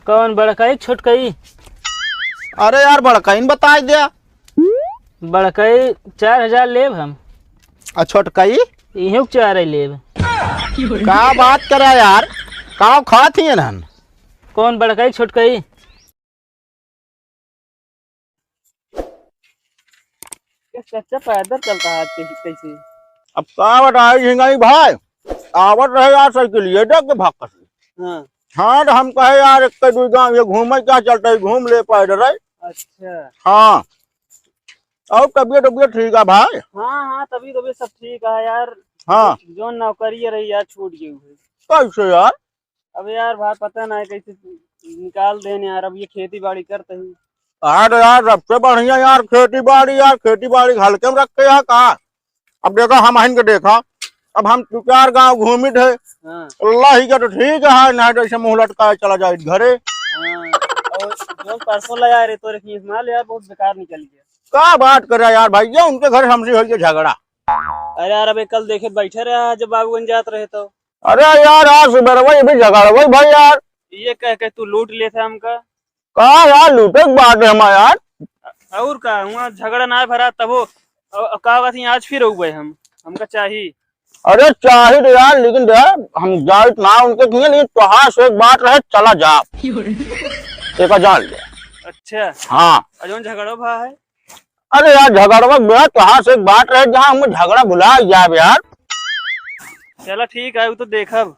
कौन बड़कई छोटकई? अरे यार बड़कईन बता दिया। बड़कई 4,000 लेब हम। छोटकई इहो 4 लेब। का बात करा यार, का खात ही नन? कौन बड़कई छोटकई? कच्चा पैदल चलता है आज कैसे? अब का बताए झिंगाई भाई, आवत रहे यार साइकिल ये डग के भाग। हाँ। हाँ तो हम कहे यार एक दू गाँव ये घूमे क्या चलता है, घूम ले पाए रहे। अच्छा। हाँ और तबियत तबियत ठीक है भाई? हाँ हाँ, तभी तो सब ठीक है यार। हाँ जो नौकरी रही यार छूट गई हुई। कैसे यार? अब यार भाई पता नहीं कैसे निकाल देने यार। अब ये खेती बाड़ी करते ही। अरे यार सबसे बढ़िया यार खेती बाड़ी, यार खेती बाड़ी हल्के में रखे है का। अब देखो हम आइन के देखा, अब हम 4 गाँव घूमी थे। हाँ। अल्लाह ही का तो ठीक है, नहीं तो ऐसे मुंह लटका चला जाए घरे। हाँ। और जो परसों लगा रहे तो रखी माल यार बहुत बेकार निकल गया। क्या बात कर रहा यार भाई, ये उनके घर हमसे हो गया झगड़ा। अरे यार अबे कल देखे बैठे रहे जब बाबूगंज जात रहे तो। अरे यार आज सुबह वही भी झगड़ा वही भाई यार। ये कह के तू लूट ले था हमका। कहा यार लूटे की बात है हमारे यार। और का हुआ झगड़ा ना भरा तब वो का बात आज फिर हो गए हमका चाहिए। अरे चाहे तो यार, लेकिन हम जाए ना उनके किए, लेकिन तुहार से एक बात रहे चला जा एक जान ले। अच्छा। हाँ अजोन झगड़ो भा है। अरे यार झगड़वा गया तुहार से एक बात रहे, जहाँ हम झगड़ा बुला जाए यार। चला ठीक है वो तो देखब।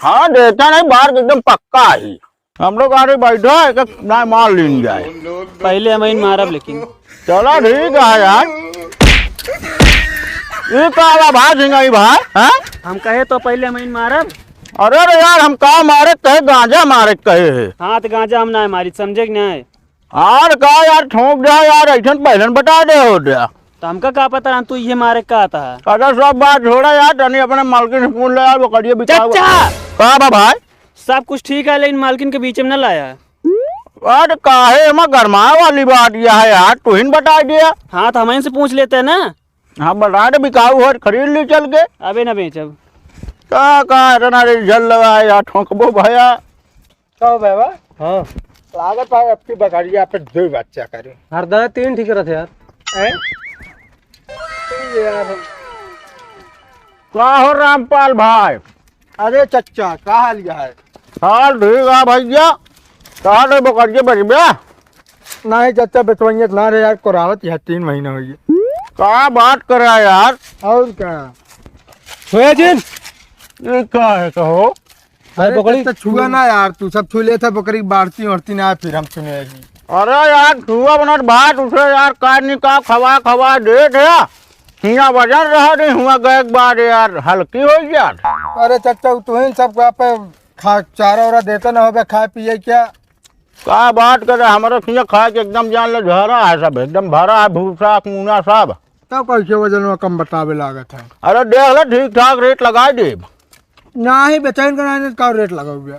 हाँ देखा नहीं बाहर एकदम पक्का ही। हम लोग आगे बैठो एक ना मार लीन जाए, पहले हम इन मारब लेकिन। चलो ठीक है यार। ये का भाई सिंगाई भाई है? हम कहे तो पहले हम इन मारब। अरे यार हम का मारे कहे, गांजा मारे कहे है। हाँ तो गांजा हम ना मारी, समझे कि नहीं? यार का यार ठोक जाए यार, ऐसा पहले बता दे हो गया तो हमका क्या पता तू ये मारे का आता है। अरे सब बात छोड़ा यार, तनी अपने मालकिन से पूछ ले यार, वो करिए चाचा का भाई। सब कुछ ठीक है लेकिन मालकिन के बीच में न लाया। अरे काहे हम गरमाए वाली बात यह है यार, तू ही बता दिया। हाँ तो हम इनसे पूछ लेते है ना। हाँ बता दे, बिकाऊ है खरीद ली चल के। अबे ना बेचब का जल लगा यार, ठोकबो भैया कहो बाबा। हाँ लागत है आपकी बकरिया पे 2 बच्चा करे हरदा 3 ठीक रहते यार। हैं यार। का हो रामपाल भाई? अरे चच्चा का हाल है? हाल ठीक है भैया। कहा नहीं बकरिए बचबे? नहीं चच्चा बेचवैयत ना रे यार, कोरावत यह 3 महीना हुई है। का बात कर रहा है यार? और क्या होया जिन ये क्या है कहो? अरे बकरी छुआ ना यार, तू सब छू ले था बकरी बाढ़ती उड़ती ना फिर हम सुनेगी। अरे यार छुआ बनत बात उसे यार, काटनी का खवा खवा दे दिया, हिया वजन रहा नहीं हुआ गए बाद यार हल्की हो गया। अरे चच्चा तू ही सब पे खा चारा वारा देता ना हो खाए पिए क्या? का बात कर रहा, हमारे खिया खा के एकदम जान ले झरा है, सब एकदम भरा है, भूसा मुना सब। तब कैसे वजन में कम बतावे लागत है? अरे देख ले ठीक ठाक रेट लगा दे। ना ही बेचैन कराने का रेट लगा हुआ।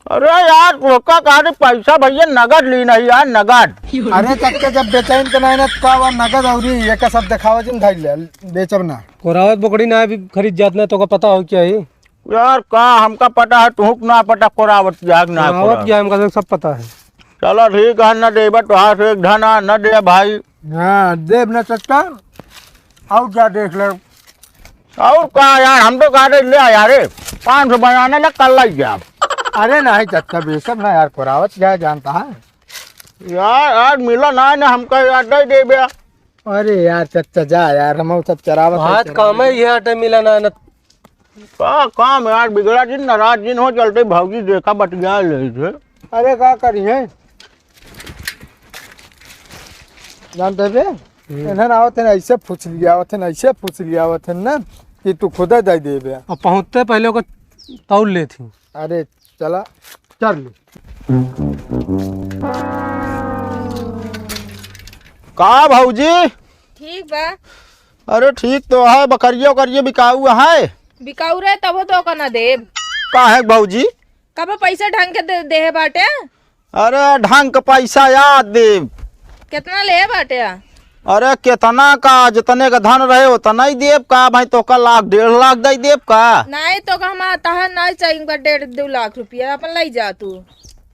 अरे यार रोका कहा पैसा भैया नगद ली नहीं यार, नगद। अरे चक्के जब बेचैन कराने का वो नगद और ये का सब दिखावा जिन धाई ले बेचब ना। कोरावत बकरी ना भी खरीद जात ना तो का पता हो क्या है यार का हमका पता है, तुहक ना पता कोरावत जाग ना कोरावत क्या हमका सब पता है। चलो ठीक है, न देबा तुहार से एक धना न दे भाई। हाँ देव ना चच्चा और क्या देख ले। और का यार हम तो कहा ले आया रे, 500 बनाने लग कल लग गया। अरे नहीं चच्चा बेसब ना यार, कोरावत क्या जानता है यार आज मिला ना हमका यार दे दे बे। अरे यार चच्चा जा यार, हम सब चरावत हाथ काम है ये आटे मिला ना का काम यार, बिगड़ा दिन नाराज दिन हो चलते भौजी देखा बट गया ले थे। अरे क्या करी है जानते बे इन्हन आवत है ऐसे पूछ लिया आवत है, ऐसे पूछ लिया आवत है ना कि तू खुद दे दे बे। और पहुंचते पहले को तौल ले थी। अरे चला चल ले। का भौजी? ठीक बा। अरे ठीक तो है, बकरिया उकरिया बिकाऊ है? बिकाऊ रहे तब तो का ना देब। का है भौजी? कब पैसा ढंग के दे बाटे? अरे ढंग का पैसा याद दे। कितना ले बाटे? अरे कितना का, जितने का धन रहे उतना ही देव का भाई, तो का 1,00,000 1,50,000 दे देव का। नहीं तो हम आता है नहीं चाहिए 1.5-2 लाख रुपया अपन लाई जा तू।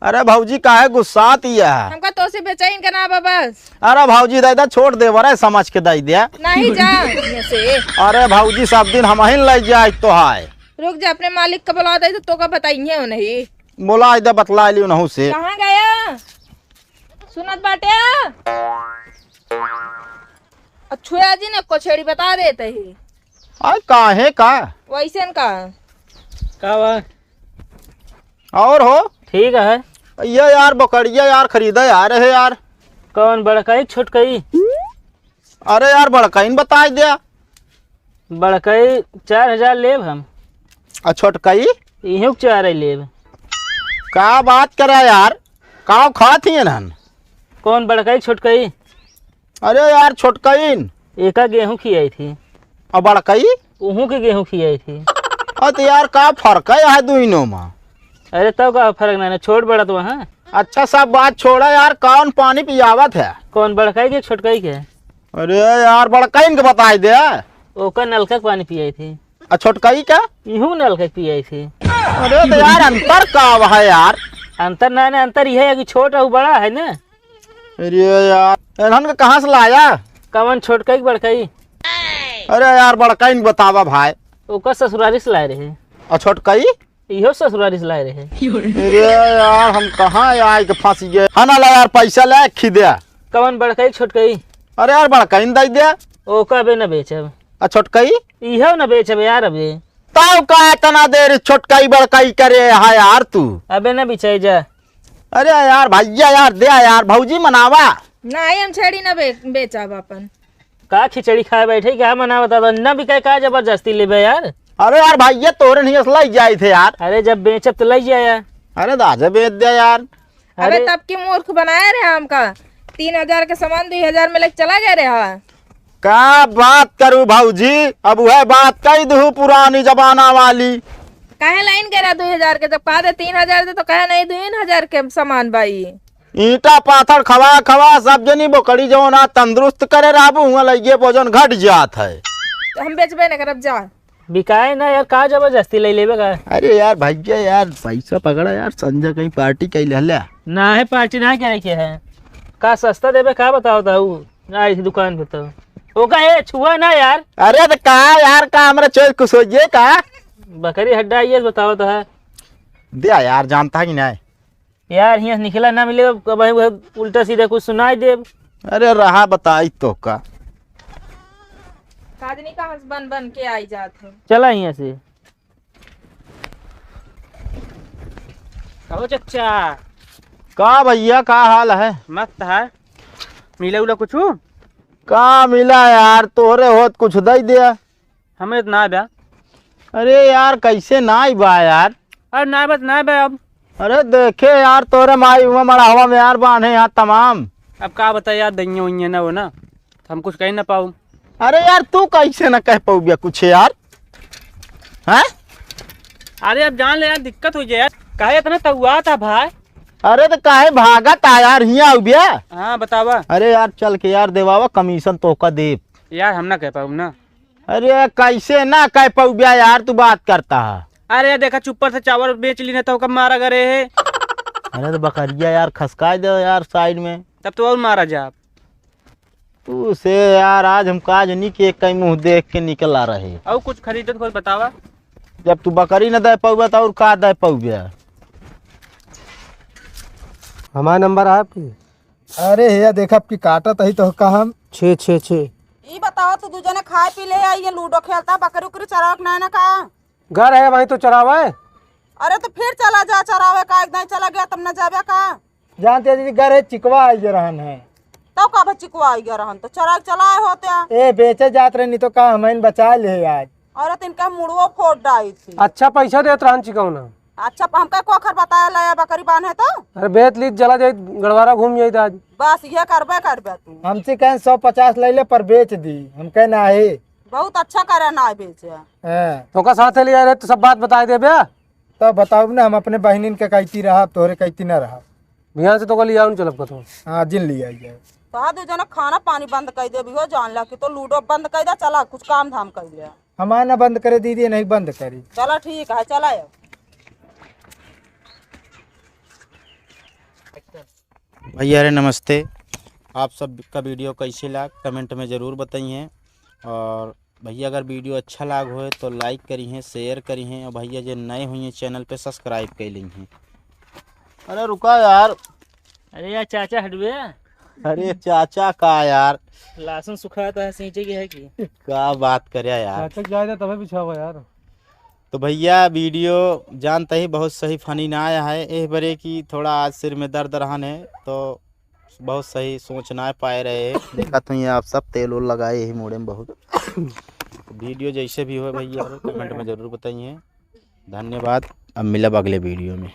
अरे भौजी काहे गुस्साती है? हमका तो से बेचैन के ना बा बस। अरे भौजी दादा छोड़ दे बरे समझ के दई दे। नहीं जा यहाँ से। अरे भौजी सब दिन हम ही ले जाए तो है। रुक जा, अपने मालिक का बुला दे तो का बताइए हो नहीं। बोला इधर बतला लियो नहु से। कहाँ गया सुनत बाटे? अच्छुआ जी ने कोछेड़ी बता देते ही। अरे काहे का वैसे का का बा? और हो ठीक है। ये यार बकरिया यार खरीदा यार है यार। कौन बड़काई छोटकाई? अरे यार बड़काइन बता दिया। बड़काई 4000 लेब हम। छोटकाई इहो 4 लेब। का बात करा यार, का खात ही नन? कौन बड़काई छोटकाई? अरे यार छोटकाइन एका गेहूं खियाई थी और बड़काई उहू के गेहूं खियाई थी। तो यार का फर्क है यार दोनों में? अरे तब का फर्क ना छोट बड़ा तो वहाँ। अच्छा सब बात छोड़ा यार, कौन पानी पियावत है? कौन बड़काई के छोटकाई के? अरे यार बड़काइन के बताई दे। ओका नलका के पानी पियाई थी। छोटकाई का इहू नलका के पियाई थी। अरे तो यार अंतर का है यार? अंतर ना ना अंतर यह है कि छोटा और बड़ा है ना। अरे यार इन्हन के कहाँ से लाया? कवन छोटकाई की बड़काई? अरे यार बड़काइन बतावा भाई। ओका ससुरारी से लाए रहे। और छोटकाई इहो ससुरारी से लाए रहे। अरे यार हम कहाँ आए के फंस गए। हाँ ना ला यार पैसा ले खिदे। कवन बड़काई छोटकाई? अरे यार बड़काइन दे दे। ओका बे न बेचब। और छोटकाई इहो न बेचब यार अबे। तब का इतना देर छोटकाई बड़काई करे है यार तू? अबे न बिचाई जा। अरे यार भैया यार दे यार, भौजी मनावा। नहीं हम छेड़ी ना बेचा बापन। का खिचड़ी खाए बैठे क्या मना बता दो न बिकाई का जबरदस्ती लेबे यार। अरे यार भैया तोरे नहीं लाई जाए थे यार। अरे जब बेचब तो लई जाया। अरे दादा बेच दे यार। अबे तब की मूर्ख बनाया रे हमका। 3000 के सामान 2000 में लेके चला गया रे। क्या बात करूं भौजी, अब वह बात कही दू पुरानी जमाना वाली। कहे लाइन कह रहा 2000 के, जब कहा दे 3000 दे तो कहे नहीं 2000 के सामान भाई। ईटा पाथर खवा खवा सब जनी बोकड़ी जो ना तंदुरुस्त करे राबू हुआ लगे वजन घट जात है। तो हम बेचबे न करब जा। बिकाए ना यार का जबरदस्ती ले लेबे का। अरे यार भैया यार पैसा पकड़ा यार, संजय कहीं पार्टी कहीं ले। ना है पार्टी ना क्या के है का सस्ता देबे का बताओ तो ना इस दुकान पे तो ओका है छुआ ना यार। अरे तो कहा यार का हमारा चोर कुछ हो ये का बकरी हड्डा ये बताओ तो है दे यार, जानता है कि नहीं यार यहाँ निकला ना मिले उल्टा सीधा कुछ सुनाई दे। अरे रहा बताई तो का काजनी कहाँ से बन बन के आई जात हो। चला यहाँ से। कहो चचा का भैया का हाल है? मस्त है। मिला उला कुछ का मिला यार, तोरे होत कुछ दई दे। हमें तो ना बा। अरे यार कैसे ना बा यार? अरे ना बस ना बा। अब अरे देखे यार तोरे माई हुआ मरा हवा में यार बांधे यहाँ तमाम। अब का बता यार दैया उइया ना हो ना हम कुछ कह ना पाऊँ। अरे यार तू कैसे ना कह पाऊ कुछ यार हैं? अरे अब जान ले यार दिक्कत हो जाए यार। कहे इतना तहुआ था भाई। अरे तो काहे भागा था यार हिया बिया? हाँ बतावा। अरे यार चल के यार देवावा कमीशन तो का दे यार हम ना कह पाऊँ ना। अरे कैसे ना कह पाऊ यार, तू बात करता है। अरे यार देखा चुप्पर से चावल बेच ली ना तो कब मारा करे है। अरे तो बकरिया यार खसका दे यार साइड में, तब तो और मारा जा। तू से यार आज हम काज नहीं के कहीं मुंह देख के निकल आ रहे। और कुछ खरीदे तो बतावा। जब तू बकरी न दे पाऊ तो और का दे पाऊ? हमारा नंबर है आपकी? अरे भैया देखा आपकी काटत है तो का हम 666। ई बताओ तू दूजने खाए पी ले आई, ये लूडो खेलता, बकरी उकरी चरावक नहीं ना का? घर है वहीं तो चरावा है। अरे तो फिर चला जा चरावे का, एक दिन चला गया तब न जावे का। जानते दीदी घर है चिकवा आई रहन है तब का बच्ची को आई गया रहन तो चरा चलाए होते। ए बेचे जात रहे नहीं तो का हमें बचा ले आज। अरे तिनका मुड़वो फोड़ डाई थी। अच्छा पैसा देत रहन चिकौना। अच्छा हमका कोखर बताया लाया बकरी बांधे तो अरे बेच लीज जला जाए गड़वारा घूम जाए आज। बस ये करबे तू। हमसे कहें 150 ले ले पर बेच दी, हम कहना है बहुत अच्छा करे ना बेचे। तो का साथ ले आए तो सब बात बताए दे बे। तो बताओ ना हम अपने बहनिन के कहती रहा तोहरे कहती ना रहा। बिहान से तो कल लिया चलब का तो हाँ जिन लिया जाए तो हाँ दूजने खाना पानी बंद कर दे भी हो जान ला कि तो लूडो बंद कर दे, चला कुछ काम धाम कर लिया। हमारा ना बंद करे दीदी, नहीं बंद करी। चला ठीक है चला। भैया अरे नमस्ते। आप सब का वीडियो कैसे लाग कमेंट में ज़रूर बताइए। और भैया अगर वीडियो अच्छा लाग हो तो लाइक करी हैं, शेयर करी हैं, और भैया जो नए हुई हैं चैनल पे सब्सक्राइब कर ली हैं। अरे रुका यार। अरे यार चाचा हटवे, अरे चाचा का यार, लहसुन सुखाता है सींचे की है कि क्या बात करे यार। तक जाए तभी बिछा हुआ यार। तो भैया वीडियो जानते ही बहुत सही फनी ना आया है, एह बरे की थोड़ा आज सिर में दर्द रहन है तो बहुत सही सोच ना पाए रहे। देखा तो ये आप सब तेल उल लगाए यही मोड़े में बहुत। वीडियो जैसे भी हो भैया कमेंट में ज़रूर बताइए। धन्यवाद। अब मिलब अगले वीडियो में।